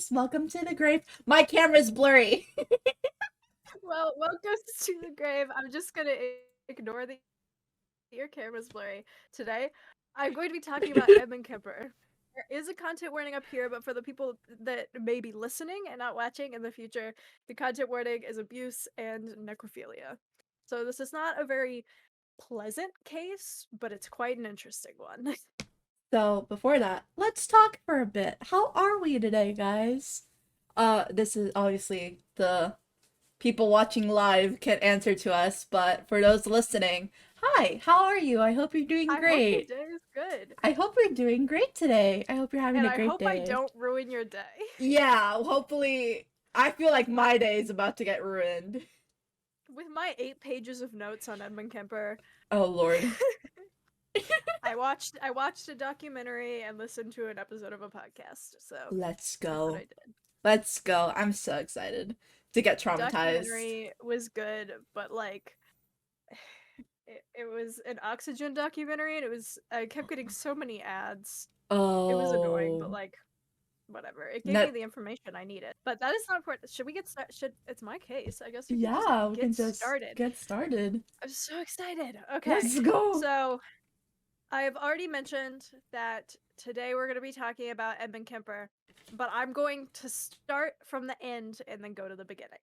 guys, welcome to the grave. My camera's blurry. Well, welcome to the grave. I'm just gonna ignore the your camera's blurry. Today, I'm going to be talking about Edmund Kemper. There is a content warning up here, but for the people that may be listening and not watching in the future, the content warning is abuse and necrophilia. So this is not a very pleasant case, but it's quite an interesting one. So, before that, let's talk for a bit. How are we today, guys? This is obviously the people watching live can't answer to us, but for those listening, hi, how are you? I hope you're doing I hope your great. day is good, I hope you're doing great today. I hope you're having and a I great hope I day. don't ruin your day. Yeah, hopefully, I feel like my day is about to get ruined. With my 8 pages of notes on Edmund Kemper, Oh, Lord. I watched a documentary and listened to an episode of a podcast. So Let's that's what I go. did. Let's go. I'm so excited to get The traumatized. documentary was good, but like it was an oxygen documentary and I kept getting so many ads. It was annoying, but Oh, like whatever. It gave me no, the information I needed. But that is not important. Should we get started? It's my case. I guess we could just yeah, we can get just started. get started. I'm so excited. Okay. Let's go. So I have already mentioned that today we're going to be talking about Edmund Kemper, but I'm going to start from the end and then go to the beginning.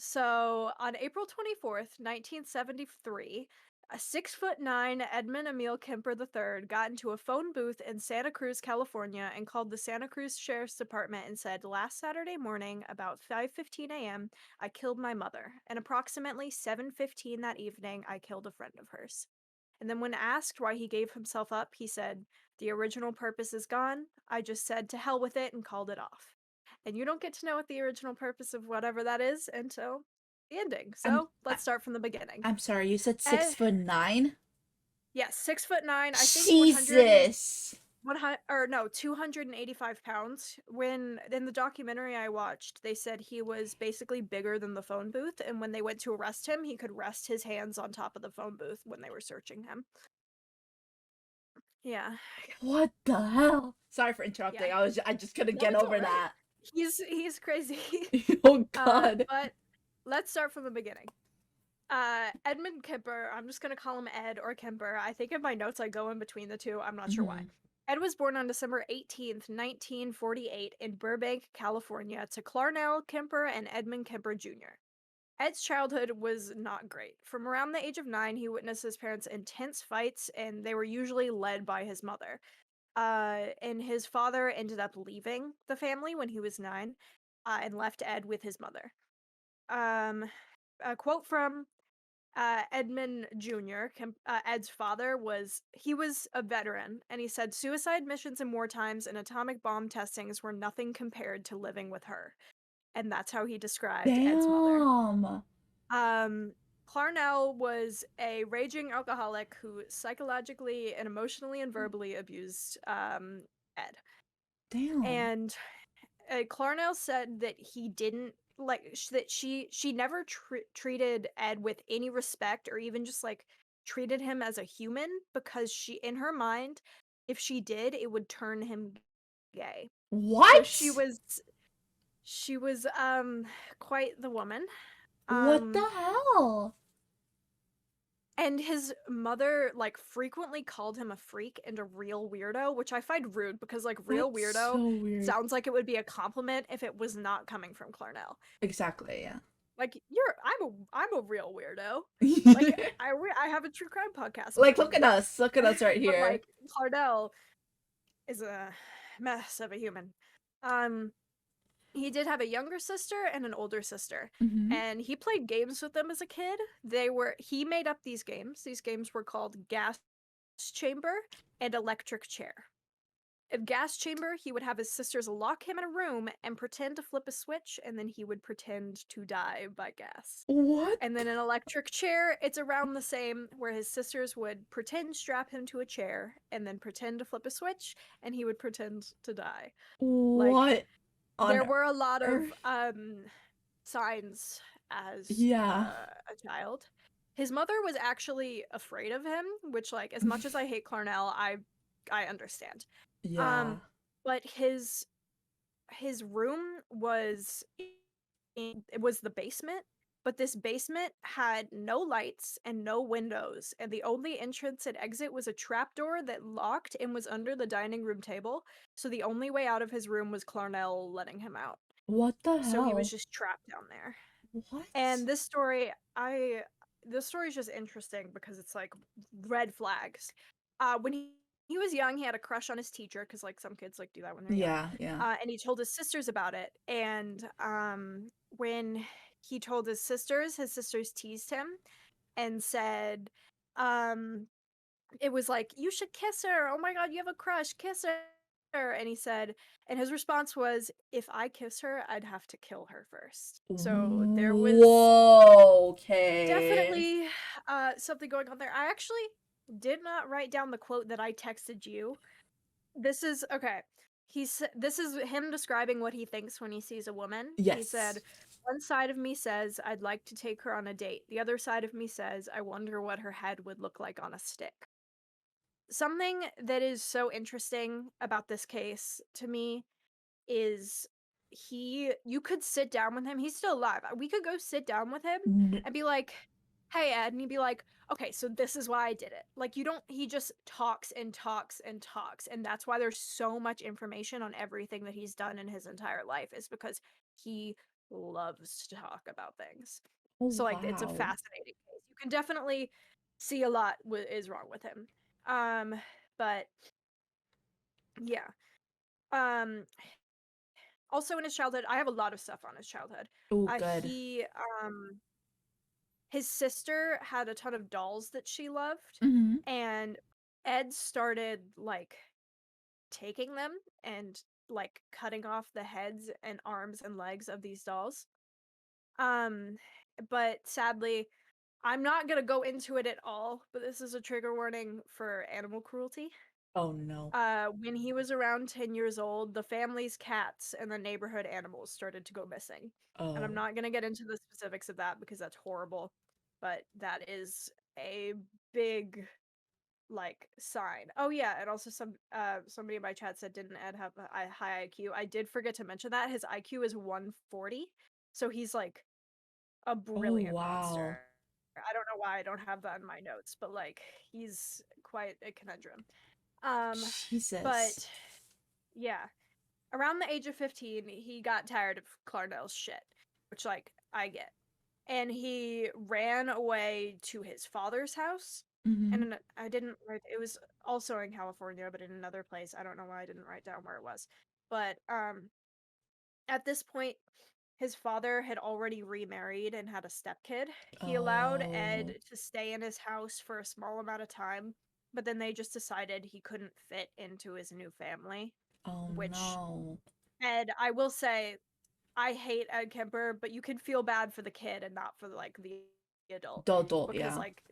So, on April 24th, 1973, a 6'9" Edmund Emil Kemper III got into a phone booth in Santa Cruz, California, and called the Santa Cruz Sheriff's Department and said, "Last Saturday morning, about 5:15 a.m., I killed my mother, and approximately 7:15 that evening, I killed a friend of hers." And then, when asked why he gave himself up, he said, "The original purpose is gone. I just said to hell with it and called it off." And you don't get to know what the original purpose of whatever that is until the ending. I'm So I, let's start from the beginning. I'm sorry. You said Ed, 6'9"? yes, 6'9". I think 100 Jesus. 100 or no 285 pounds. When in the documentary I watched, they said he was basically bigger than the phone booth, and when they went to arrest him, he could rest his hands on top of the phone booth when they were searching him. Yeah. What the hell? Sorry for Yeah. interrupting. I just couldn't No, get it's over all right. that. He's crazy. Oh God. But let's start from the beginning. Edmund Kemper, I'm just gonna call him Ed or Kemper. I think in my notes I go in between the two. I'm not sure why. Mhm. Ed was born on December 18th, 1948 in Burbank, California to Clarnell Kemper and Edmund Kemper Jr. Ed's childhood was not great. From around the age of 9, he witnessed his parents' intense fights, and they were usually led by his mother. And his father ended up leaving the family when he was 9, and left Ed with his mother. Um, a quote from Edmund Jr., Ed's father, he was a veteran, and he said, "Suicide missions in war times and atomic bomb testings were nothing compared to living with her." And that's how he described Ed's mother. Damn. Um, Clarnell was a raging alcoholic who psychologically and emotionally and verbally abused Ed. Damn. And Clarnell said that he didn't like that she never treated Ed with any respect or even just like treated him as a human because she in her mind if she did it would turn him gay. So What? she was quite the woman. What the Um hell? and his mother like frequently called him a freak and a real weirdo, which I find rude because like real That's weirdo so weird. sounds like it would be a compliment if it was not coming from Clarnell. Exactly, yeah. Like I'm a real weirdo. Like I have a true crime podcast Like, about look at me. us. Look at us right But here. like Clarnell is a mess of a human. Um he did have a younger sister and an older sister, Hmm. and he played games with them as a kid. He made up these games. These games were called Gas Chamber and Electric Chair. In Gas Chamber, he would have his sisters lock him in a room and pretend to flip a switch, and then he would pretend to die by gas. What? And then in Electric Chair, it's around the same, where his sisters would pretend strap him to a chair and then pretend to flip a switch, and he would pretend to die. Like, What there on were a lot of earth? signs as Yeah. a child. His mother was actually afraid of him, which like as much as I hate Clarnell, I understand. Yeah. Um but his room was it was the basement, but this basement had no lights and no windows, and the only entrance and exit was a trapdoor that locked and was under the dining room table. So the only way out of his room was Clarnell letting him out. What the So he was hell? just trapped down there. What? And this story is just interesting because it's like red flags. When he was young, he had a crush on his teacher because like some kids like do that when they're young. Yeah, yeah. And he told his sisters about it. And when he told his sisters teased him and said, um, it was like, "You should kiss her. Oh my god, you have a crush. Kiss her." And he said, and his response was, "If I kiss her, I'd have to kill her first." So there was Whoa, okay. definitely something going on there. I actually did not write down the quote that I texted you. This is okay. This is him describing what he thinks when he sees a woman. He Yes. said, "One side of me says I'd like to take her on a date. The other side of me says I wonder what her head would look like on a stick." Something that is so interesting about this case to me is you could sit down with him. He's still alive. We could go sit down with him N- and be like, "Hey, Ed," and he'd be like, "Okay, so this is why I did it." Like you don't he just talks and talks and talks, and that's why there's so much information on everything that he's done in his entire life is because he loves to talk about things. oh, So like it's a wow. fascinating case. You can definitely see a lot is wrong with him. Um but yeah. Um Also in his childhood, I have a lot of stuff on his childhood. Oh, Uh, good. he, um, his sister had a ton of dolls that she loved, Mm-hmm. and Ed started like taking them and like cutting off the heads and arms and legs of these dolls. Um, but sadly, I'm not gonna go into it at all, but this is a trigger warning for animal cruelty. Oh, no. When he was around 10 years old, the family's cats and the neighborhood animals started to go missing. And I'm Oh. not going to get into the specifics of that because that's horrible, but that is a big like sign. Oh yeah, and also somebody in my chat said didn't Ed have a high IQ? I did forget to mention that his IQ is 140. So he's like a Oh, brilliant wow. monster. I don't know why I don't have that in my notes, but like he's quite a conundrum. Um Jesus. but yeah, around the age of 15, he got tired of Clarnell's shit, which, like, I get. And he ran away to his father's house. Mm-hmm. And I didn't write, it was also in California, but in another place. I don't know why I didn't write down where it was. But at this point, his father had already remarried and had a stepkid. He allowed Oh. Ed to stay in his house for a small amount of time, but then they just decided he couldn't fit into his new family, Oh, which no. Ed, I will say, I hate Ed Kemper, but you can feel bad for the kid and not for like the adult Dodo, because yeah. like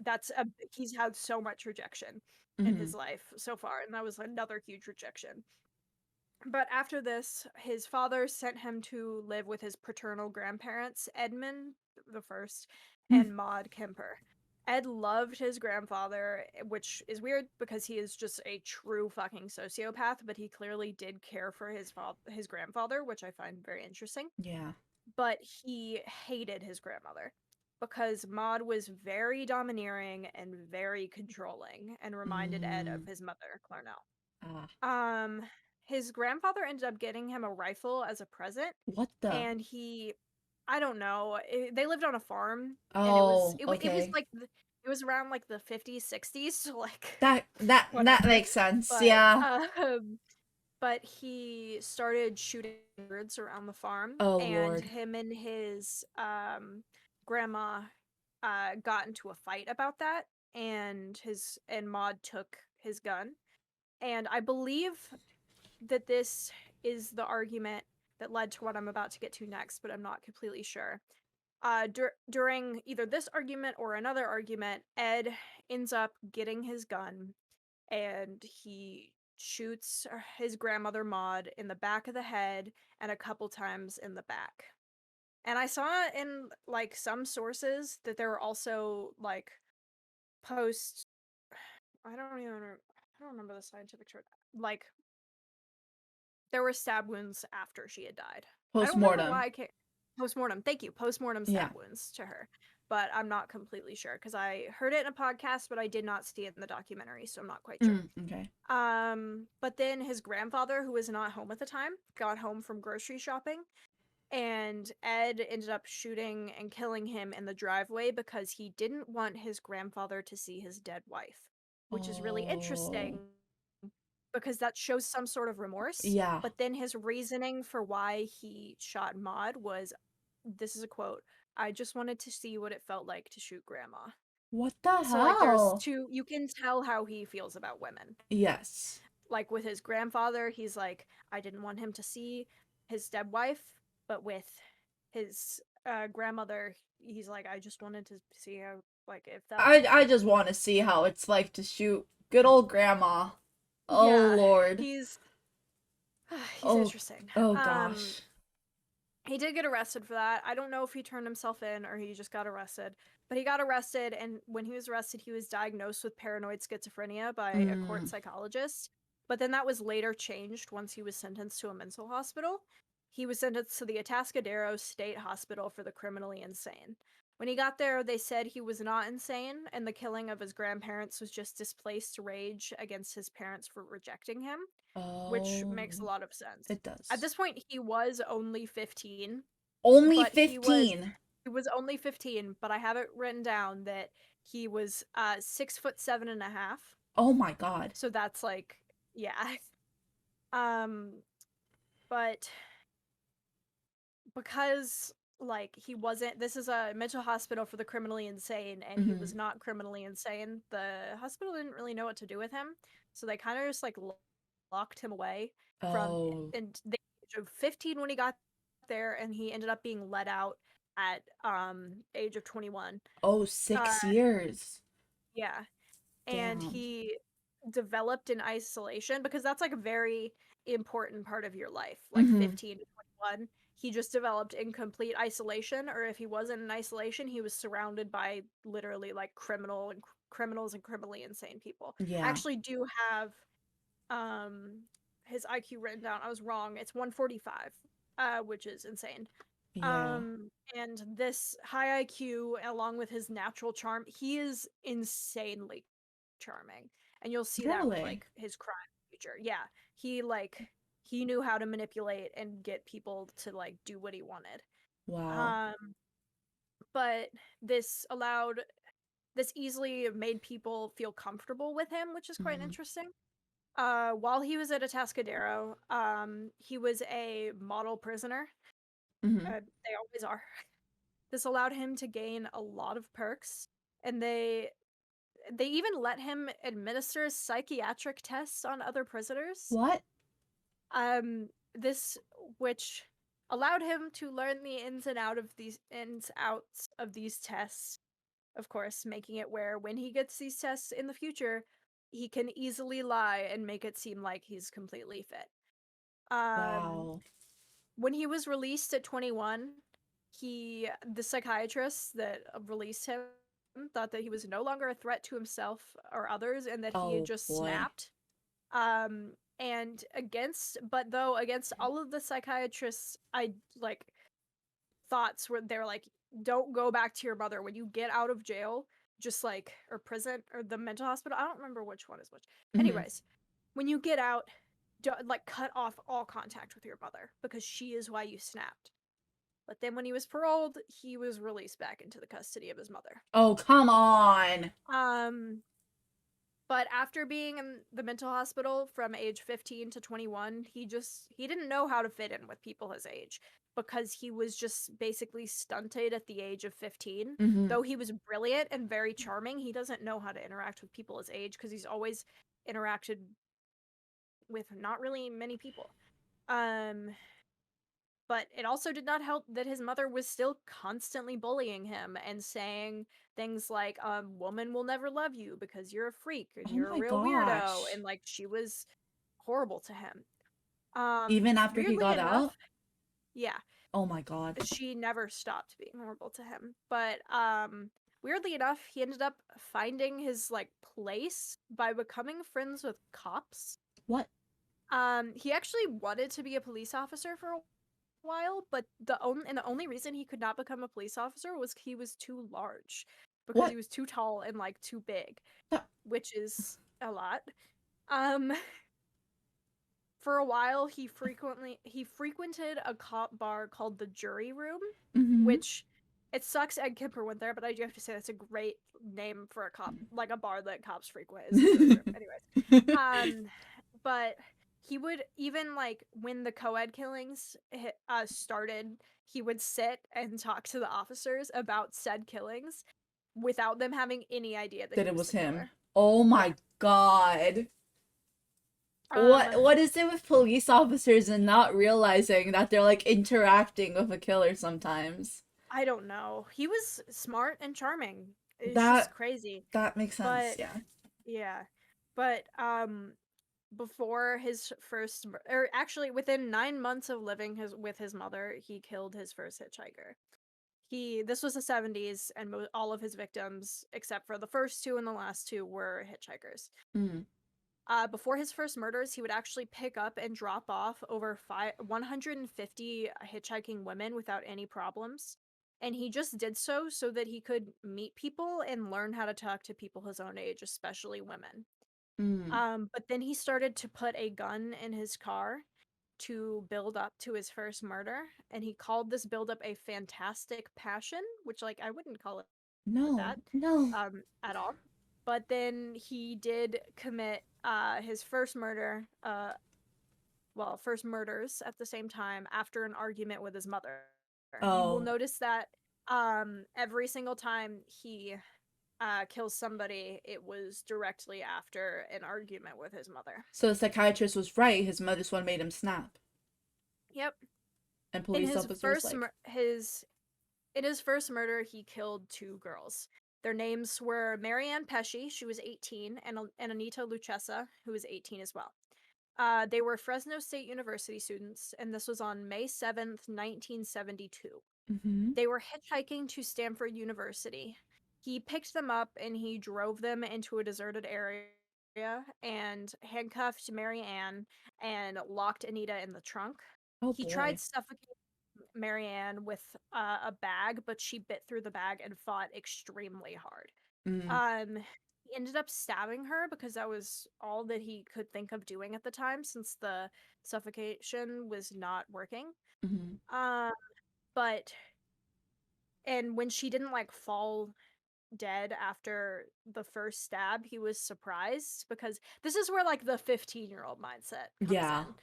he's had so much rejection in Mm-hmm. his life so far, and that was another huge rejection. But after this, his father sent him to live with his paternal grandparents, Edmund the First and Maud Kemper. Ed loved his grandfather, which is weird because he is just a true fucking sociopath, but he clearly did care for his grandfather, which I find very interesting. Yeah. But he hated his grandmother because Maud was very domineering and very controlling and reminded Ed of Mm. his mother, Clarnell. Ah. Um, his grandfather ended up getting him a rifle as a present, What the? and I don't know, they lived on a farm, and Oh, it was okay. like it was around like the 50s, 60s, so like That whatever. makes sense. But Yeah. but he started shooting birds around the farm, Oh, and Lord. him and his grandma got into a fight about that, and his and Maud took his gun. And I believe that this is the argument that led to what I'm about to get to next, but I'm not completely sure. During either this argument or another argument, Ed ends up getting his gun and he shoots his grandmother Maud in the back of the head and a couple times in the back. And I saw in like some sources that there were also like post I don't remember the scientific term, like There were stab wounds after she had died. I don't remember why Post-mortem. I can't. Postmortem. Thank you. Postmortem Yeah. stab wounds to her. But I'm not completely sure because I heard it in a podcast, but I did not see it in the documentary, so I'm not quite sure. Okay. But then his grandfather, who was not home at the time, got home from grocery shopping, and Ed ended up shooting and killing him in the driveway because he didn't want his grandfather to see his dead wife, which is really Oh. interesting because that shows some sort of remorse. Yeah. But then his reasoning for why he shot Maud was, this is a quote, I just wanted to see what it felt like to shoot grandma. What the So, like, there's hell? two, you can tell how he feels about women. Yes. Like, with his grandfather, he's like, I didn't want him to see his dead wife, but with his grandmother, he's like, I just wanted to see how, like, it felt. I just want to see how it's like to shoot good old grandma. Oh Yeah, lord. he's he's Oh interesting. oh gosh. He did get arrested for that. I don't know if he turned himself in or he just got arrested, but he got arrested, and when he was arrested, he was diagnosed with paranoid schizophrenia by a court Mm. psychologist. But then that was later changed once he was sentenced to a mental hospital. He was sentenced to the Atascadero State Hospital for the criminally insane. When he got there, they said he was not insane, and the killing of his grandparents was just displaced rage against his parents for rejecting him, which Oh, makes a lot of sense. it At does. this point, he was only 15, Only but 15. he was only 15, but I have it written down that he was 6 foot 7.5. Oh my god. So that's like, yeah. Um, but because like he wasn't, this is a mental hospital for the criminally insane, and he was Mhm. not criminally insane, the hospital didn't really know what to do with him, so they kind of just like locked him away from, Oh. and the age of 15 when he got there, and he ended up being let out at age of 21. Oh, uh 6 years. yeah, and Damn. he developed in isolation because that's like a very important part of your life, like Mhm. 15 to 21. He just developed in complete isolation, or if he wasn't in isolation, he was surrounded by literally like criminals and criminally insane people. I Yeah. actually do have um his IQ written down. I was wrong. It's 145, which is insane. Yeah. And this high IQ, along with his natural charm, he is insanely charming. And you'll see that with Really? like his crime feature. Yeah. He like he knew how to manipulate and get people to like do what he wanted. Wow. Um, but this allowed this easily made people feel comfortable with him, which is quite Mhm. interesting. While he was at Atascadero, he was a model prisoner. Mhm. They always are. This allowed him to gain a lot of perks, and they even let him administer psychiatric tests on other prisoners. What? This which allowed him to learn the ins outs of these tests. Of course, making it where when he gets these tests in the future, he can easily lie and make it seem like he's completely fit. Um, Wow. when he was released at 21, the psychiatrist that released him thought that he was no longer a threat to himself or others and that he had Oh just boy. snapped. And against all of the psychiatrists, I like thoughts where they're like, don't go back to your mother when you get out of jail, just like, or prison or the mental hospital. I don't remember which one is which. Mhm. Anyways, when you get out, like cut off all contact with your mother because she is why you snapped. But then when he was paroled, he was released back into the custody of his mother. Oh, come on. Um, but after being in the mental hospital from age 15 to 21, he didn't know how to fit in with people his age because he was just basically stunted at the age of 15. Mhm. Though he was brilliant and very charming, he doesn't know how to interact with people his age because he's always interacted with not really many people. Um, but it also did not help that his mother was still constantly bullying him and saying things like, woman will never love you because you're a freak and Oh you're a my real weirdo. gosh. And like she was horrible to him. Even after he Weirdly got enough, out? yeah, Oh my god. she never stopped being horrible to him. But weirdly enough, he ended up finding his like place by becoming friends with cops. What? He actually wanted to be a police officer for a while, but the only reason he could not become a police officer was he was too large, because he What? was too tall and like too big, the- which is a lot. Um, for a while he frequented a cop bar called the Jury Room, Mm-hmm. which it sucks Ed Kemper went there, but I do have to say that's a great name for a cop, like a bar that cops frequent is the Jury Room. Anyways, um, but he would even like when the co-ed killings started, he would sit and talk to the officers about said killings without them having any idea that That he it was was the him. killer. Oh Yeah. my god. Um, What is it with police officers and not realizing that they're like interacting with a killer sometimes? I don't know. He was smart and charming. It's just That crazy. that makes sense, But yeah. yeah. But before his first or actually within 9 months of living his with his mother, he killed his first hitchhiker. He This was the 70s, and all of his victims except for the first two and the last two were hitchhikers. Mm. Before his first murders, he would actually pick up and drop off over 150 hitchhiking women without any problems. And he just did so that he could meet people and learn how to talk to people his own age, especially women. Mm. But then he started to put a gun in his car to build up to his first murder, and he called this buildup a fantastic passion, which, like, I wouldn't call it No, that no. at all. But then he did commit his first murder, first murders at the same time after an argument with his mother. You will Oh, notice that every single time he kills somebody, it was directly after an argument with his mother. so the psychiatrist was right. His mother's one made him snap. Yep. And In police his officers first like, mur- his In his first murder, he killed two girls. Their names were Marianne Pesci, she was 18, and Anita Lucchesa, who was 18 as well. They were Fresno State University students, and this was on May 7th, 1972. mm-hmm. They were hitchhiking to Stanford University. He picked them up and he drove them into a deserted area and handcuffed Mary Ann and locked Anita in the trunk. Oh He tried boy. suffocating Marianne with a bag, but she bit through the bag and fought extremely hard. Mm. He ended up stabbing her because that was all that he could think of doing at the time, since the suffocation was not working. Mm-hmm. Um, but and when she didn't like fall dead after the first stab, he was surprised, because this is where like the 15-year-old mindset comes Yeah. in.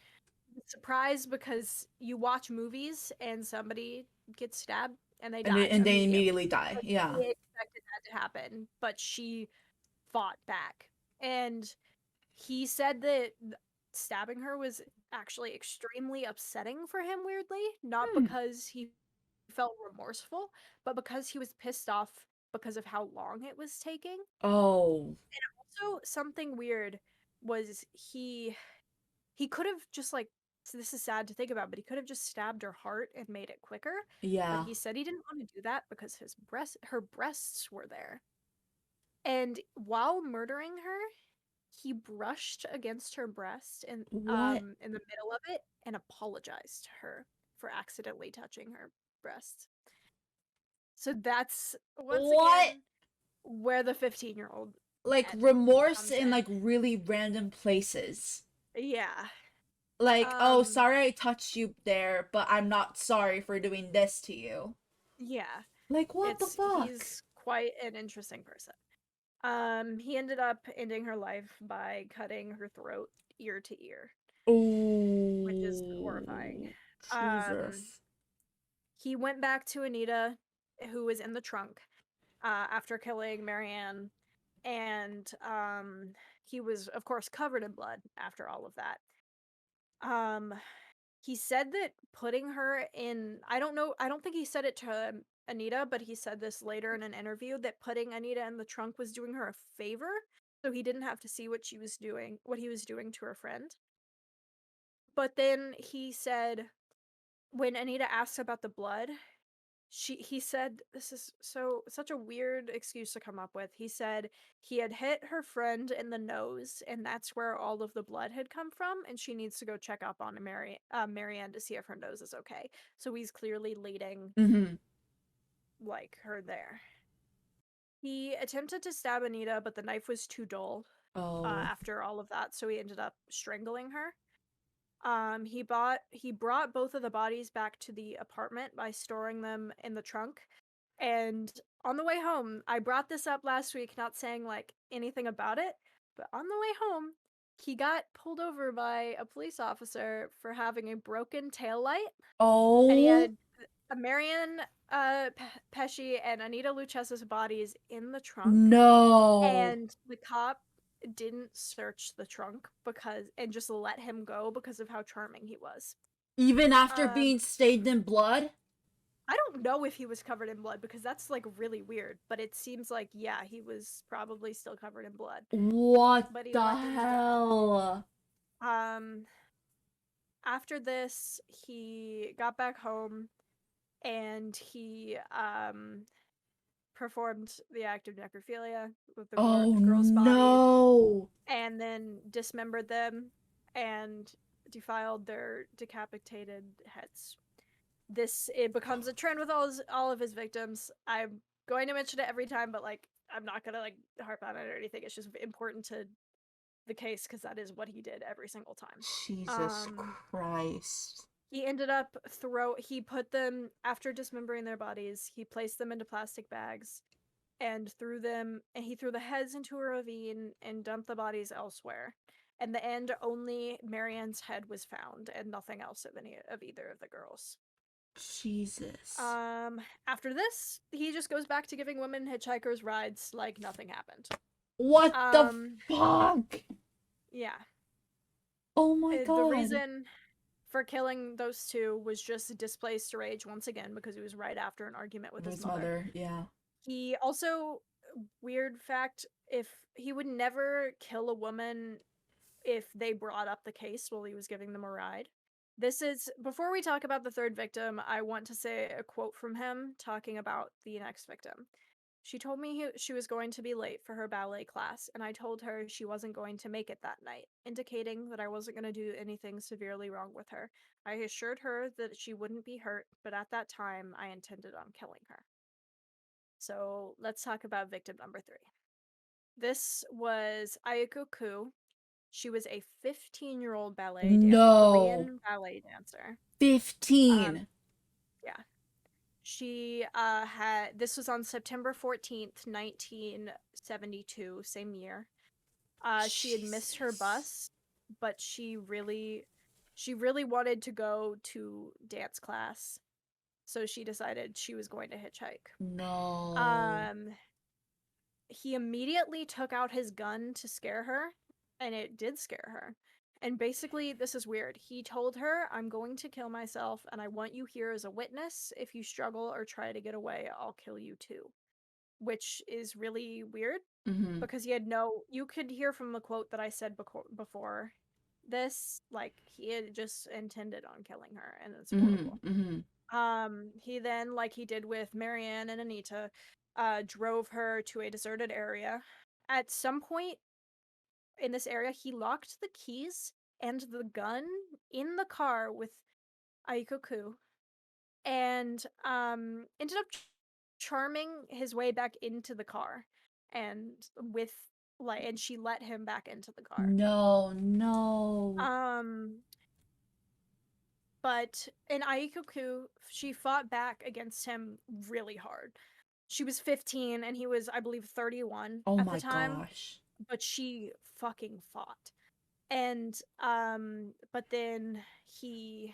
Surprised because you watch movies and somebody gets stabbed and they die And they immediately. immediately die. Like, Yeah. he expected that to happen, but she fought back. And he said that stabbing her was actually extremely upsetting for him, weirdly, not Hmm. because he felt remorseful, but because he was pissed off because of how long it was taking. Oh, Also, something weird was he could have just like, so this is sad to think about, but he could have just stabbed her heart and made it quicker. But yeah. he said he didn't want to do that because her breasts were there. And while murdering her, he brushed against her breast and What? in the middle of it and apologized to her for accidentally touching her breast. So that's once What? again where the 15-year-old Like Ed remorse comes in in. like really random places. Yeah. Like, oh, Um sorry I touched you there, but I'm not sorry for doing this to you. yeah. Like, what the fuck? He's quite an interesting person. He ended up ending her life by cutting her throat ear to ear, which is horrifying. Oh, Um, Jesus. he went back to Anita, who was in the trunk, after killing Marianne, and he was, of course, covered in blood after all of that. Um, he said that putting her in, I don't think he said it to Anita, but he said this later in an interview, that putting Anita in the trunk was doing her a favor, so he didn't have to see what he was doing to her friend. But then he said when Anita asked about the blood, he said this is such a weird excuse to come up with. He said he had hit her friend in the nose, and that's where all of the blood had come from, and she needs to go check up on Marianne to see if her nose is okay. So he's clearly leading Mm-hmm. like her there. He attempted to stab Anita, but the knife was too dull Oh. after all of that, so he ended up strangling her. He brought both of the bodies back to the apartment by storing them in the trunk. And on the way home, I brought this up last week, not saying like anything about it, but on the way home, he got pulled over by a police officer for having a broken tail light, and he Oh had a Marion Pesci and Anita Luchesa's bodies in the trunk, no. and the cop didn't search the trunk because and just let him go because of how charming he was. Even after Um, being stained in blood? I don't know if he was covered in blood because that's like really weird, but it seems like yeah, he was probably still covered in blood, What but he the let him go. hell? Um, After this, he got back home and he performed the act of necrophilia with the Oh girls' bodies no. and then dismembered them and defiled their decapitated heads. This it becomes a trend with all of his victims. I'm going to mention it every time, but like I'm not gonna like harp on it or anything. It's just important to the case because that is what he did every single time. Jesus Um, Christ. he ended up he put them after dismembering their bodies. He placed them into plastic bags and he threw the heads into a ravine and dumped the bodies elsewhere. In the end, only Marianne's head was found and nothing else of any of either of the girls. Jesus. Um, After this, he just goes back to giving women hitchhikers rides like nothing happened. What the Um, fuck? yeah. Oh my The god. reason for killing those two was just displaced rage once again because it was right after an argument with his His mother. mother, yeah. He also, weird fact, if he would never kill a woman if they brought up the case while he was giving them a ride. This is before we talk about the third victim, I want to say a quote from him talking about the next victim. She told me she was going to be late for her ballet class, and I told her she wasn't going to make it that night, indicating that I wasn't going to do anything severely wrong with her. I assured her that she wouldn't be hurt, but at that time, I intended on killing her. So let's talk about victim number 3. This was Ayako Ku. She was a 15-year-old No. Korean ballet dancer. Um, 15. yeah. She had this was on September 14th, 1972, same year. She had missed her Jesus. bus, but she really wanted to go to dance class, so she decided she was going to hitchhike. No. Um, he immediately took out his gun to scare her, and it did scare her. And basically, this is weird. He told her, I'm going to kill myself, and I want you here as a witness. If you struggle or try to get away, I'll kill you too. Which is really weird Mm-hmm. because he had no. You could hear from the quote that I said before this, like, he had just intended on killing her, and it's horrible. Mm-hmm. Mm-hmm. He then, like he did with Marianne and Anita, drove her to a deserted area. At some point in this area, he locked the keys and the gun in the car with Aikoku and ended up charming his way back into the car and with and she let him back into the car. No, no. Um but in Aikoku, she fought back against him really hard. She was 15 and he was, I believe, 31 Oh at the my time, gosh. but she fucking fought. And but then he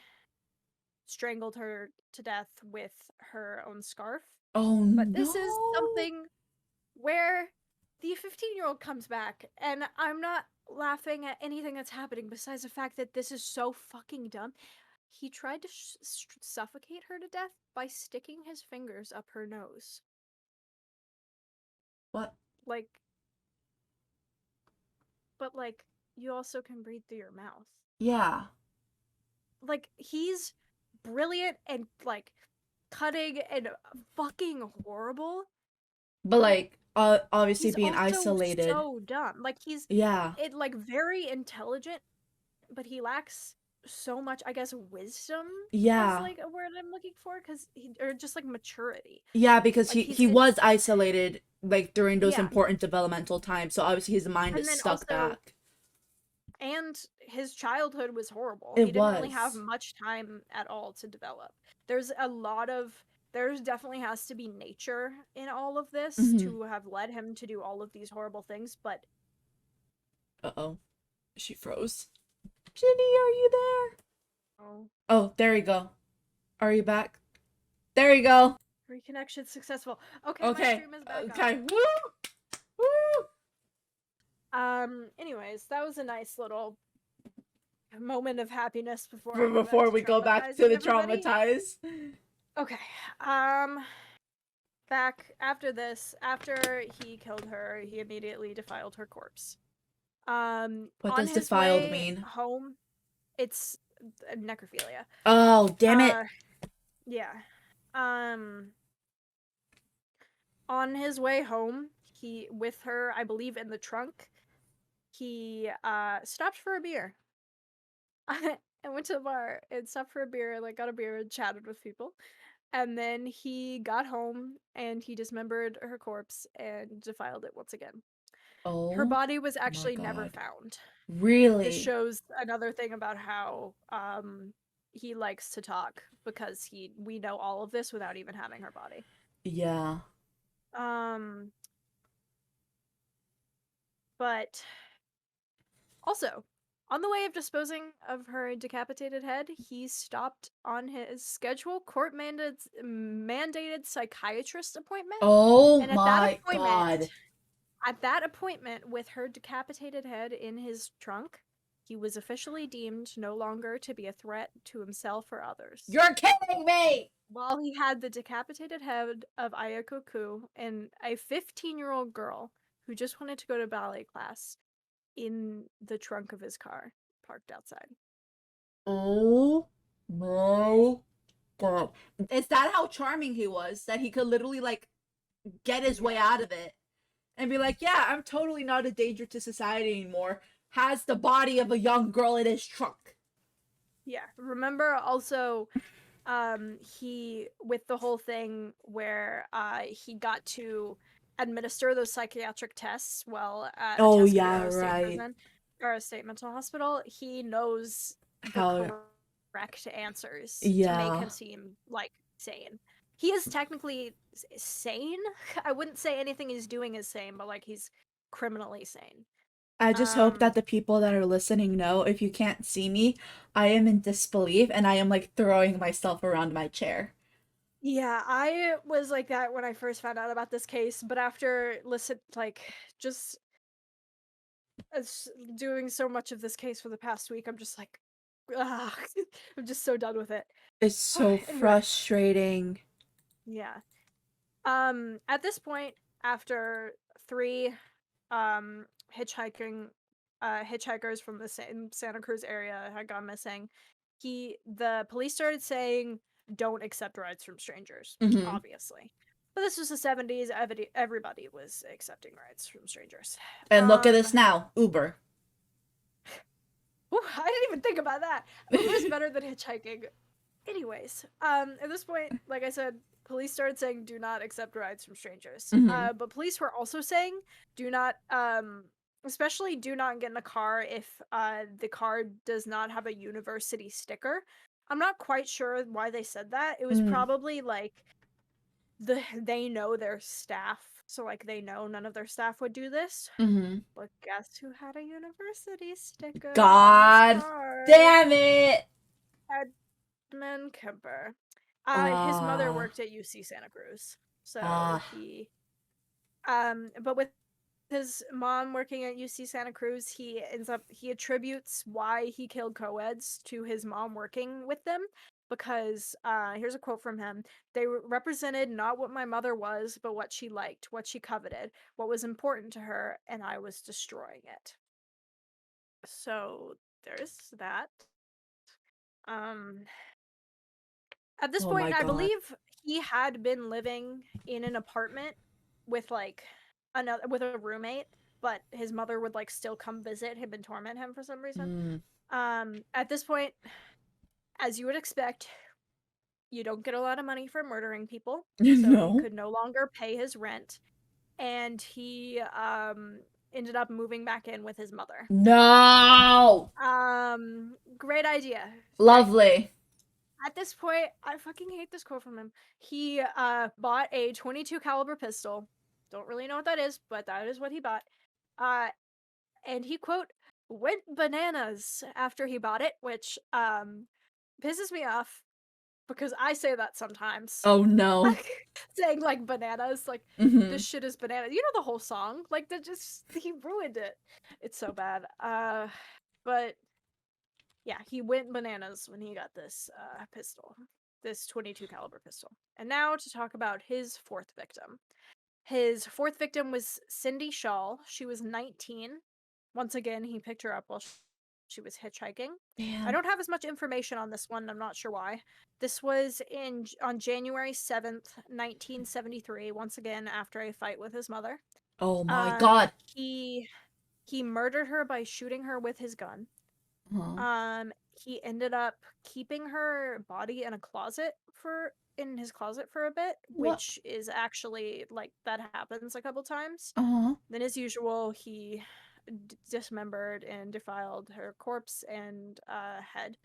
strangled her to death with her own scarf. Oh But this is no. something where the 15-year-old comes back, and I'm not laughing at anything that's happening besides the fact that this is so fucking dumb. He tried to suffocate her to death by sticking his fingers up her nose. What? Like, but like, you also can breathe through your mouth. Yeah. Like, he's brilliant and like cutting and fucking horrible, But but like obviously he's being also isolated. so dumb. Like he's Yeah. like very intelligent, but he lacks so much, I guess, wisdom is Yeah. like a word I'm looking for, cuz he, or just like maturity. Yeah, because Like he was isolated like during those yeah. important developmental times. So obviously his mind And is then stuck also, back. and his childhood was horrible. He It didn't really have was. much time at all to develop. There's a lot of there's definitely has to be nature in all of this Hmm. to have led him to do all of these horrible things, but Uh-oh. She froze. Ginny, are you there? oh, Oh, there you go. Are you back? There you go. reconnection successful. Okay, my Okay. stream is back up. Okay. Woo! Woo! Anyways, that was a nice little moment of happiness before I For go back before to we go back to traumatizing the everybody. traumatize. Okay. Um back after this, after he killed her, he immediately defiled her corpse. What On does his defiled way mean? home, it's necrophilia. Oh, damn it. Uh yeah. Um on his way home, he with her, I believe in the trunk, he stopped for a beer. I went to the bar and stopped for a beer, like got a beer and chatted with people. And then he got home and he dismembered her corpse and defiled it once again. Her Oh body was my actually never god. found. This Really? shows another thing about how he likes to talk because he we know all of this without even having her body. Yeah. Um but also, on the way of disposing of her decapitated head, he stopped on his scheduled court mandated psychiatrist appointment. Oh And my god. at that appointment with her decapitated head in his trunk, he was officially deemed no longer to be a threat to himself or others. You're kidding me! While he had the decapitated head of Ayako Ku and a 15-year-old girl who just wanted to go to ballet class in the trunk of his car parked outside. Oh my god. Is that how charming he was? That he could literally like get his way Yeah. out of it and be like, yeah, I'm totally not a danger to society anymore. Has the body of a young girl in his trunk. Yeah. Remember also he with the whole thing where he got to administer those psychiatric tests while at a Oh yeah, Tuscadero state right. prison or a state mental hospital. He knows the How correct answers to make yeah. him seem like sane. He is technically sane. I wouldn't say anything he's doing is sane, but like he's criminally sane. I just hope um that the people that are listening know if you can't see me, I am in disbelief and I am like throwing myself around my chair. Yeah, I was like that when I first found out about this case, but after just doing so much of this case for the past week, I'm just like, ugh, I'm just so done with it. It's so Anyway, frustrating. yeah. At this point, after three hitchhiking hitchhikers from the same Santa Cruz area had gone missing, the police started saying don't accept rides from strangers, Hmm. obviously. But this was the 70s, everybody was accepting rides from strangers. And look at Um us now, Uber. Ooh, I didn't even think about that. Uber's better than hitchhiking. Anyways, at this point, like I said, police started saying do not accept rides from strangers. Hmm. But police were also saying do not, especially do not get in a car if the car does not have a university sticker. I'm not quite sure why they said that. It was Hmm. probably like they know their staff, so like they know none of their staff would do this. Hmm. But guess who had a university sticker on his God car? damn it! Edmund Kemper. His mother Ah, worked at UC Santa Cruz, so ah. but with his mom working at UC Santa Cruz, he attributes why he killed co-eds to his mom working with them because here's a quote from him. They represented not what my mother was, but what she liked, what she coveted, what was important to her, and I was destroying it. So there's that. Um, at this Oh my point, I god. believe he had been living in an apartment with like another with a roommate, but his mother would like still come visit him and torment him for some reason. Mm. At this point, as you would expect, you don't get a lot of money for murdering people, so he No. could no longer pay his rent, and he ended up moving back in with his mother. No. Great idea. Great. Lovely. At this point, I fucking hate this quote from him. He bought a 22 caliber pistol. Don't really know what that is, but that is what he bought. Uh and he quote went bananas after he bought it, which pisses me off because I say that sometimes. Oh no. Like saying like bananas, like Mm-hmm. this shit is banana. You know the whole song. Like that just he ruined it. It's so bad. But yeah, he went bananas when he got this pistol, this 22 caliber pistol. And now to talk about his fourth victim. His fourth victim was Cindy Shaw. She was 19. Once again, he picked her up while she was hitchhiking. I Man. don't have as much information on this one. I'm not sure why. This was in on January 7th, 1973. Once again, after a fight with his mother. Oh my Um, God. he he murdered her by shooting her with his gun. Huh. He ended up keeping her body in a closet for in his closet for a bit, What? which is actually like that happens a couple times. Uh-huh. Then, as usual, he dismembered and defiled her corpse and head.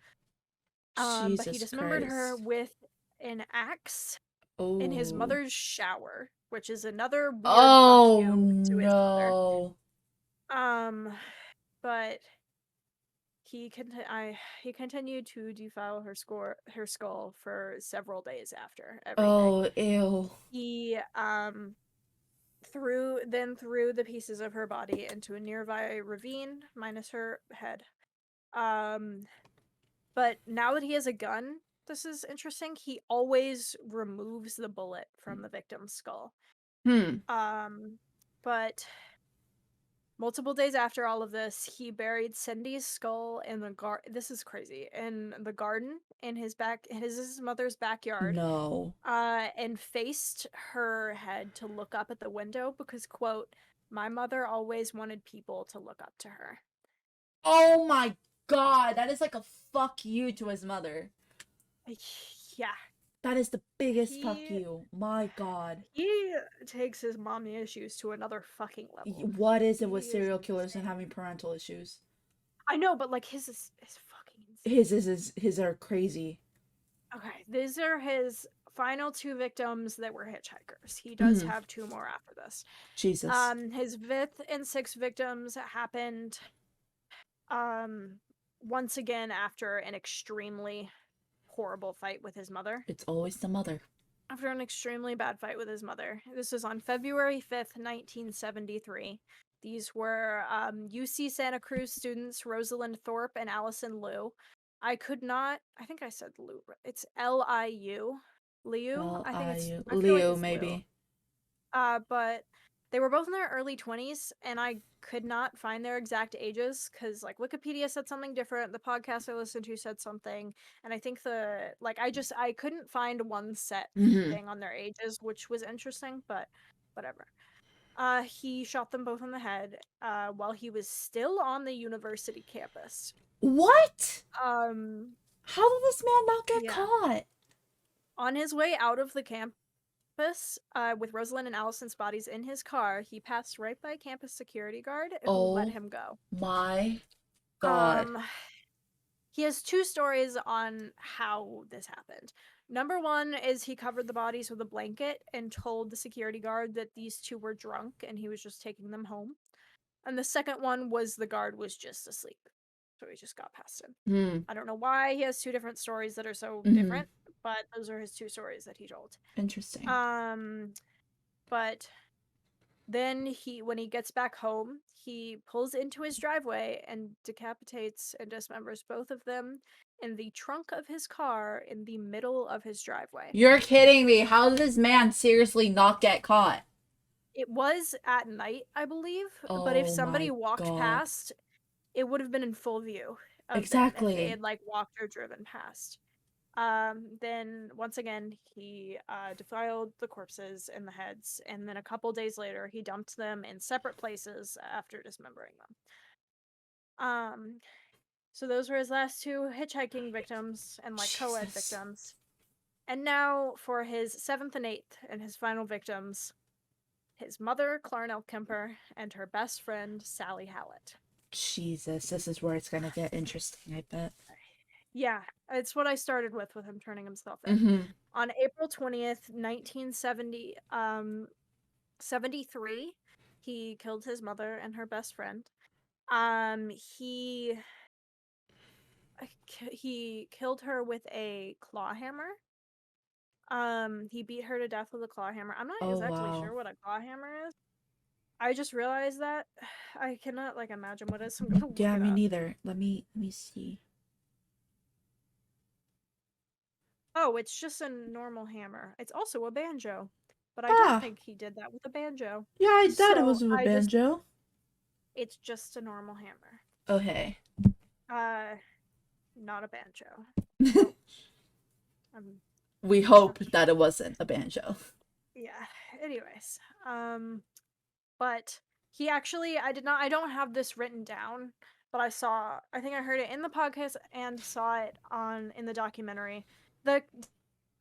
But he Jesus dismembered her Christ. with an axe in his Oh. mother's shower, which is another weird fuck Oh you to his mother. no. Um, but he continued to defile her skull for several days after everything. Oh, ew. He threw the pieces of her body into a nearby ravine minus her head. Um but now that he has a gun, this is interesting. He always removes the bullet from the victim's skull. Hmm. Um but multiple days after all of this, he buried Cindy's skull in the this is crazy, in the garden in his mother's backyard, No. and faced her head to look up at the window because, quote, my mother always wanted people to look up to her. Oh my God. That is like a fuck you to his mother. Yeah, That is the biggest fuck he you. My God. he takes his mommy issues to another fucking level. What is it with He is serial killers and having insane. parental issues? I know, but like his fucking insane. His are crazy. Okay, these are his final two victims that were hitchhikers. He does Mm-hmm. have two more after this. Jesus. His fifth and sixth victims happened um once again after an extremely horrible fight with his mother. It's always the mother. After an extremely bad fight with his mother. This was on February 5th, 1973. These were UC Santa Cruz students Rosalind Thorpe and Allison Liu. I could not, I think I said Liu. It's Liu. Liu? I feel like Leo, it's Liu. maybe. But they were both in their early 20s, and I could not find their exact ages because, like, Wikipedia said something different. The podcast I listened to said something, and I think I couldn't find one set Mm-hmm. thing on their ages, which was interesting, but whatever. He shot them both in the head while he was still on the university campus. What? Um, How did this man not get yeah. caught? On his way out of the campus, with Rosalind and Allison's bodies in his car, he passed right by a campus security guard who let Oh him go. my God. Um, he has two stories on how this happened. Number one is he covered the bodies with a blanket and told the security guard that these two were drunk and he was just taking them home. And the second one was the guard was just asleep. So he just got past him. Hmm. I don't know why he has two different stories that are so Mm-hmm. different, but those are his two stories that he told. Interesting. Um, but then when he gets back home, he pulls into his driveway and decapitates and dismembers both of them in the trunk of his car in the middle of his driveway. You're kidding me. How did this man seriously not get caught? It was at night, I believe, but if Oh somebody my walked God. past, it would have been in full view of them if they Exactly. had like walked or driven past. Then once again, he defiled the corpses and the heads, and then a couple days later, he dumped them in separate places after dismembering them. So those were his last two hitchhiking victims and like co-ed Jesus. victims. And now for his seventh and eighth and his final victims, his mother, Clarnell Kemper, and her best friend, Sally Hallett. Jesus, this is where it's gonna get interesting, I bet. Yeah, it's what I started with him turning himself in. Mm-hmm. On April 20th, 1973, he killed his mother and her best friend. He he killed her with a claw hammer. He beat her to death with a claw hammer. I'm not Oh exactly wow. sure what a claw hammer is. I just realized that. I cannot like imagine what it is, so I'm gonna look Yeah, it me up. neither. Let me see. Oh, it's just a normal hammer. It's also a banjo, but I don't Ah, think he did that with a banjo. yeah, I thought it So was with a I just, banjo. it's just a normal hammer. Okay. Uh, not a banjo. Nope. I'm We not hope sure. that it wasn't a banjo. Yeah. Anyways, but he actually, I don't have this written down, but I think I heard it in the podcast and saw it in the documentary. The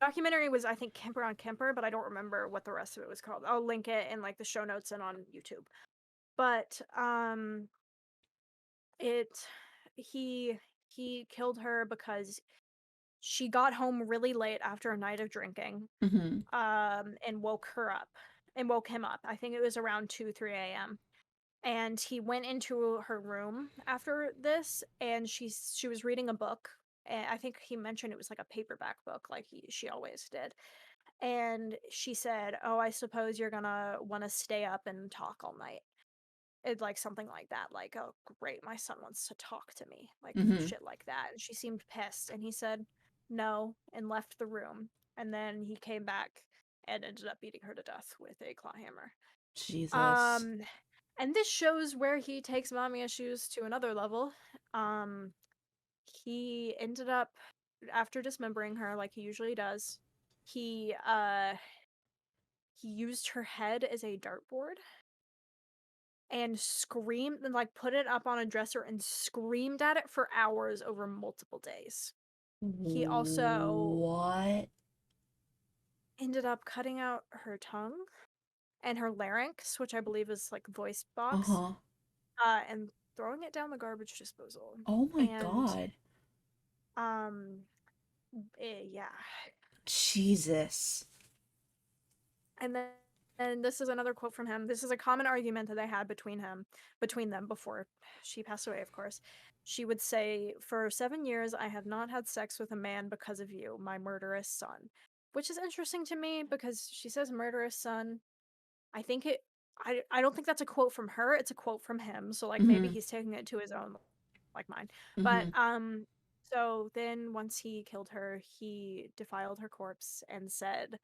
documentary was, I think, Kemper on Kemper, but I don't remember what the rest of it was called. I'll link it in like the show notes and on YouTube. But it he he killed her because she got home really late after a night of drinking, Mm-hmm. and woke him up. I think it was around 2 3 a.m. And he went into her room after this, and she was reading a book, and I think he mentioned it was like a paperback book, like she always did. And she said, "Oh, I suppose you're gonna want to stay up and talk all night." It like something like that, like, "Oh, great, my son wants to talk to me," like Mm-hmm. shit like that. And she seemed pissed, and he said no and left the room. And then he came back and ended up beating her to death with a claw hammer. Jesus. Um, and this shows where he takes mommy issues to another level. Um, he ended up, after dismembering her like he usually does, he he used her head as a dartboard and screamed and like put it up on a dresser and screamed at it for hours over multiple days. He also What? ended up cutting out her tongue and her larynx, which I believe is like voice box, Uh-huh. and throwing it down the garbage disposal. Oh my And God. um yeah. Jesus. And then and this is another quote from him. This is a common argument that they had between them before she passed away, of course. She would say, "For 7 years, I have not had sex with a man because of you, my murderous son." Which is interesting to me because she says murderous son. I think it I don't think that's a quote from her, it's a quote from him. So like maybe Mm-hmm. he's taking it to his own like mine. But Mm-hmm. so then once he killed her, he defiled her corpse and said,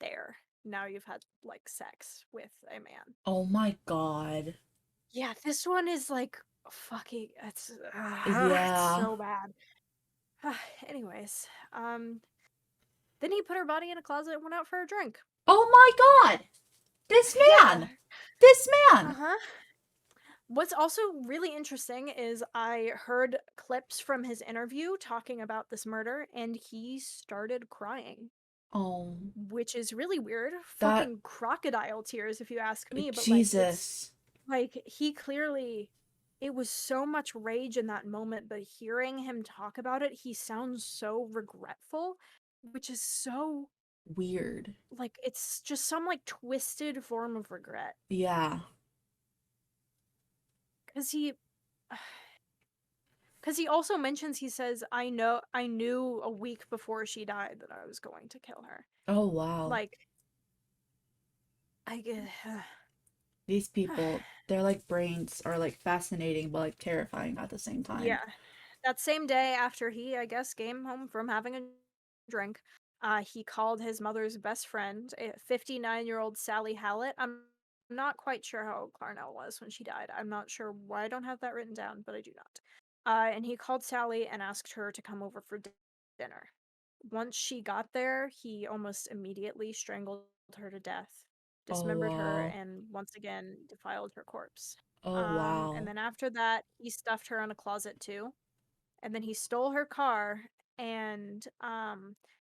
"There. Now you've had like sex with a man." Oh my God. Yeah, this one is like fucking it's Yeah. so bad. Anyways, then he put her body in a closet and went out for a drink. Oh my God. This Yeah. man. This man. Uh-huh. What's also really interesting is I heard clips from his interview talking about this murder and he started crying, Oh, which is really weird. that Fucking crocodile tears if you ask me, but like it's Jesus. like he clearly it was so much rage in that moment, but hearing him talk about it, he sounds so regretful, which is so Weird. like it's just some like twisted form of regret. Yeah. Cuz he cuz he also mentions he says I knew a week before she died that I was going to kill her. Oh wow. Like I get These people, their like brains are like fascinating but like terrifying at the same time. yeah. That same day after he, I guess, came home from having a drink, he called his mother's best friend, a 59-year-old Sally Hallett. I'm not quite sure how old Clarnell was when she died. I'm not sure why I don't have that written down, but I do not. And he called Sally and asked her to come over for dinner. once she got there, he almost immediately strangled her to death, Oh dismembered her, wow. and once again defiled her corpse. Oh And wow. then after that, he stuffed her in a closet too. And then he stole her car and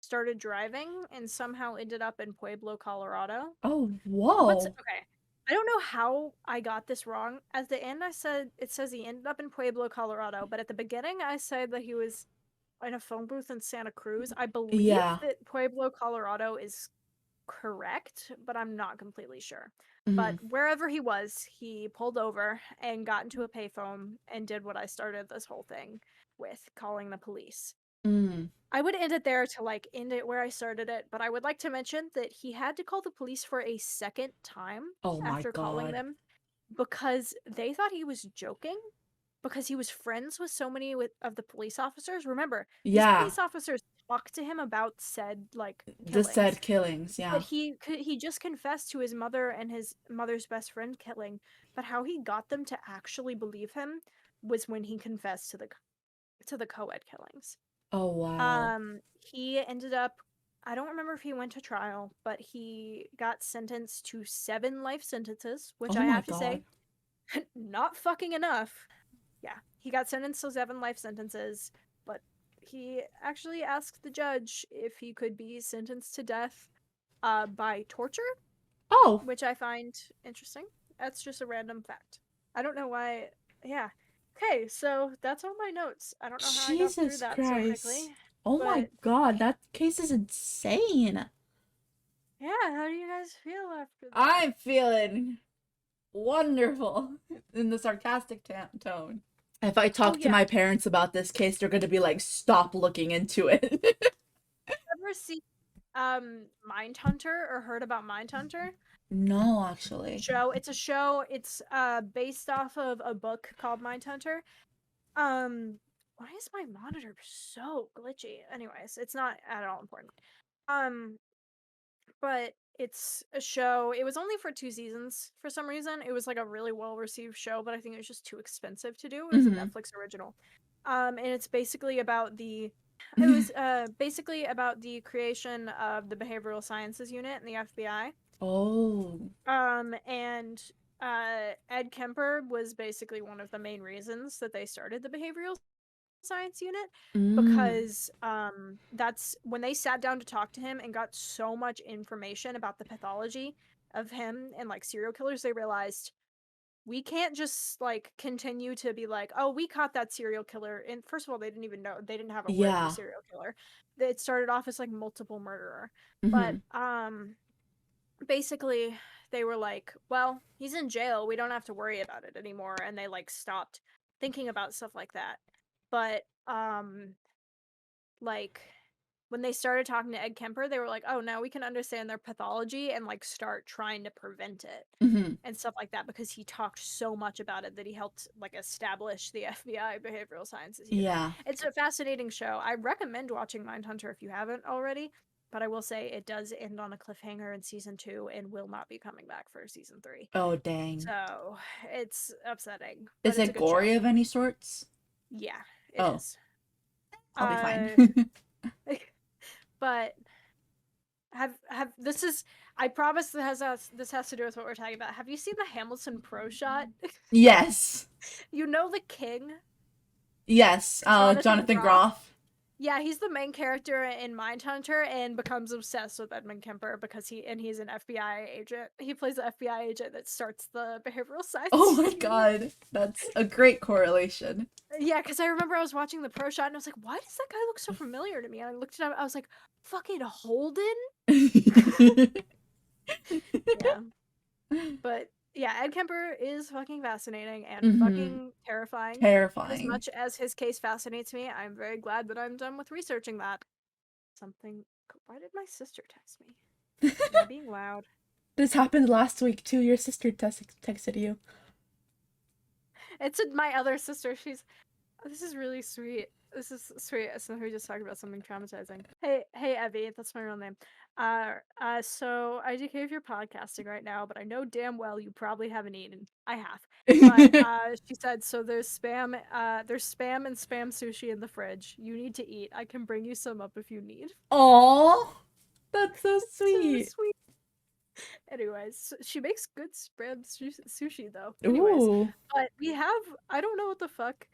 started driving and somehow ended up in Pueblo, Colorado. Oh What's whoa. okay? I don't know how I got this wrong. At the end, I said it says he ended up in Pueblo, Colorado, but at the beginning, I said that he was in a phone booth in Santa Cruz. I believe Yeah. that Pueblo, Colorado is correct, but I'm not completely sure. But Mm-hmm. wherever he was, he pulled over and got into a payphone and did what I started this whole thing with, calling the police. Mm. I would end it there to like end it where I started it, but I would like to mention that he had to call the police for a second time Oh my after calling god. them because they thought he was joking because he was friends with so many of the police officers. Remember, these Yeah. police officers talked to him about said like The killings, said killings, but yeah. he just confessed to his mother and his mother's best friend killing. But how he got them to actually believe him was when he confessed to the co-ed killings. Oh wow. He ended up, I don't remember if he went to trial, but he got sentenced to 7 life sentences, which Oh I my have to god. say, not fucking enough. Yeah, he got sentenced to 7 life sentences, but he actually asked the judge if he could be sentenced to death by torture, Oh, which I find interesting. That's just a random fact. I don't know why. Yeah. Okay, so that's all my notes. I don't know how I got through Jesus that so quickly, Christ. Oh my but god, that case is insane. yeah, how do you guys feel after that? I'm feeling wonderful in the sarcastic tone. If I Oh talk to yeah. my parents about this case, they're gonna be like, stop looking into it. Ever seen Mindhunter or heard about Mindhunter? No, actually. It's a show. It's based off of a book called Mindhunter. Why is my monitor so glitchy? Anyways, it's not at all important. Um, but it's a show. It was only for 2 seasons for some reason. It was like a really well received show, but I think it was just too expensive to do. It was a Mm-hmm. Netflix original. And it's basically about it was basically about the creation of the behavioral sciences unit in the FBI. Oh. And Ed Kemper was basically one of the main reasons that they started the behavioral science unit Mm. because that's when they sat down to talk to him and got so much information about the pathology of him and like serial killers. They realized we can't just like continue to be like, oh, we caught that serial killer. And first of all, they didn't even know, they didn't have a word for Yeah. serial killer. It started off as like multiple murderer. But Mm-hmm. basically they were like, well, he's in jail, we don't have to worry about it anymore, and they like stopped thinking about stuff like that. But like when they started talking to Ed Kemper, they were like, oh, now we can understand their pathology and like start trying to prevent it Mm-hmm. and stuff like that because he talked so much about it that he helped like establish the FBI behavioral sciences unit. Yeah. It's a fascinating show. I recommend watching Mindhunter if you haven't already, but I will say it does end on a cliffhanger in season 2 and will not be coming back for season 3. Oh, dang. So it's upsetting, but Is it's a it good show. gory of any sorts? Yeah, it Oh, is. I'll be fine. Uh, but have this is I promise this has to do with what we're talking about. Have you seen the Hamilton Pro shot? Yes. You know the king, Yes. Jonathan Jonathan Groff. Groff. Yeah, he's the main character in Mindhunter and becomes obsessed with Edmund Kemper because he's an FBI agent. He plays the FBI agent that starts the behavioral Oh sciences my unit. god. That's a great correlation. Yeah, because I remember I was watching the pro shot and I was like, why does that guy look so familiar to me? And I looked it up. I was like, fucking Holden. Yeah, but yeah, Ed Kemper is fucking fascinating and Mm-hmm. fucking terrifying. And as Terrifying. much as his case fascinates me, I'm very glad that I'm done with researching that. Something. Why did my sister text me? Am I being loud? This happened last week too. Your sister texted you. It's my other sister. She's. This is really sweet. This is sweet. So we just talked about something traumatizing. Hey, Evie, that's my real name. So I do care if you're podcasting right now, but I know damn well you probably haven't eaten. I have. But she said, so there's spam and spam sushi in the fridge. You need to eat. I can bring you some up if you need. Aw, that's so So sweet. sweet. Anyways, she makes good spam sushi though. Anyways, Ooh. but we have, I don't know what the fuck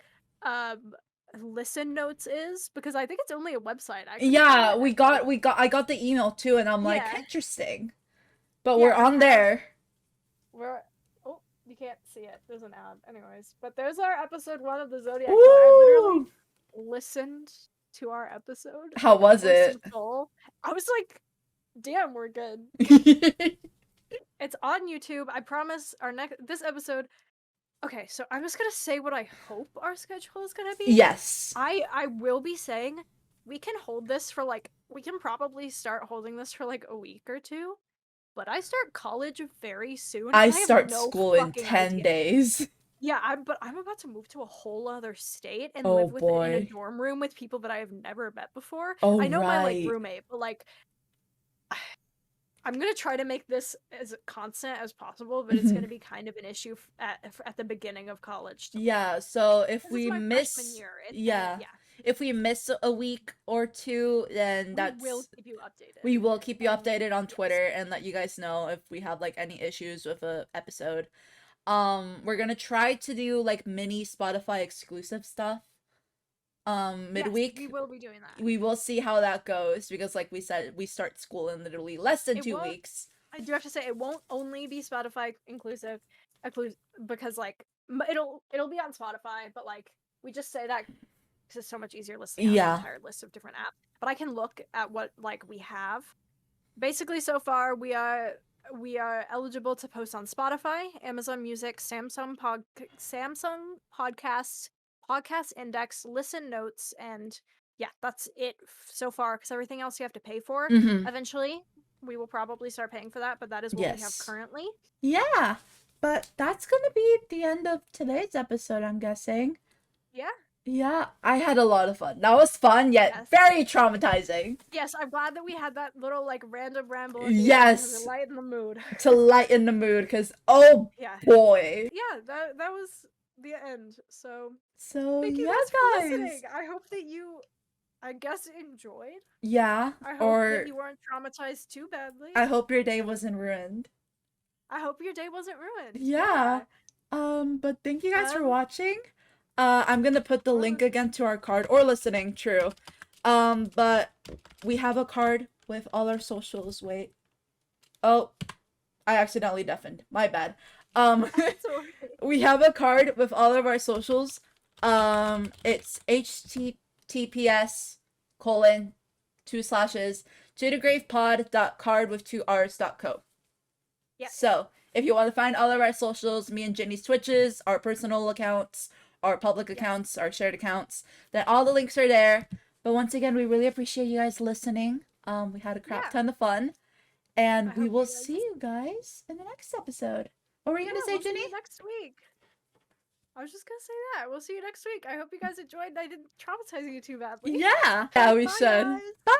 um listen notes is, because I think it's only a website. I couldn't find Yeah, it. I feel like, I got the email too, and I'm like, yeah, interesting. But we're yeah, we on have, there. we're, oh, you can't see it. There's an ad. Anyways, but there's our episode 1 of the Zodiac Killer. I literally Ooh. listened to our episode How like was close to it? the soul. I was like, damn, we're good. It's on YouTube. I promise our next this episode. Okay, so I'm just gonna say what I hope our schedule is gonna be. Yes. I will be saying we can hold this for like, we can probably start holding this for like a week or two. But I start college very soon, I and I have start no school in fucking 10 idea. days. Yeah, I'm about to move to a whole other state and Oh live with in a boy. dorm room with people that I have never met before. Oh I know my like right. roommate, but like I'm gonna try to make this as constant as possible, but it's Mhm. gonna be kind of an issue at the beginning of college to like. Yeah, so if This is we my freshman miss, year. It's gonna, yeah, yeah. if we miss a week or two, then We will that's keep you updated. we will keep you And updated on yes, Twitter and let you guys know if we have like any issues with a episode. We're gonna try to do like mini Spotify exclusive stuff yes, we midweek. will be doing that. We will see how that goes because like we said, we start school in literally less than It two won't. weeks. I do have to say it won't only be Spotify inclusive, because like it'll be on Spotify, but like we just say that because it's so much easier listing out an Yeah. entire list of different apps. But I can look at what like we have. Basically, so far we are eligible to post on Spotify, Amazon Music, Samsung Podcasts, Podcast Index, Listen Notes, and yeah, that's it so far. Because everything else you have to pay for. Mm-hmm. Eventually, we will probably start paying for that, but that is what we have Yes. currently. Yeah. But that's gonna be the end of today's episode, I'm guessing. Yeah. Yeah, I had a lot of fun. That was fun, yet Yes. very traumatizing. Yes, I'm glad that we had that little like random ramble at the end to Yes, lighten the mood. to lighten the mood, because oh Yeah. boy. Yeah, that was the end. So So, thank you yeah, guys for listening. guys. I hope that you, I guess, enjoyed. Yeah, I hope that or you weren't traumatized too badly. I hope your day wasn't ruined. I hope your day wasn't ruined. Yeah. Yeah. But thank you guys for Um, watching. I'm gonna put the or link again listening. to our card or listening, true. But we have a card with all our socials. Wait. Oh, I accidentally deafened. My bad. Um, That's okay. we have a card with all of our socials. It's https colon two slashes jittergravepod.card with two r's.co. Yes. So if you want to find all of our socials, me and Ginny's Twitches, our personal accounts, our public Yes. accounts, our shared accounts, then all the links are there. But once again, we really appreciate you guys listening. We had a crap Yeah. ton of fun. I And we hope will you see guys. you guys in the next episode. What were you Yeah, gonna say, we'll see Ginny? you next week. I was just gonna say that. We'll see you next week. I hope you guys enjoyed and I didn't traumatize you too badly. Yeah. Yeah, we Bye, should. guys. Bye.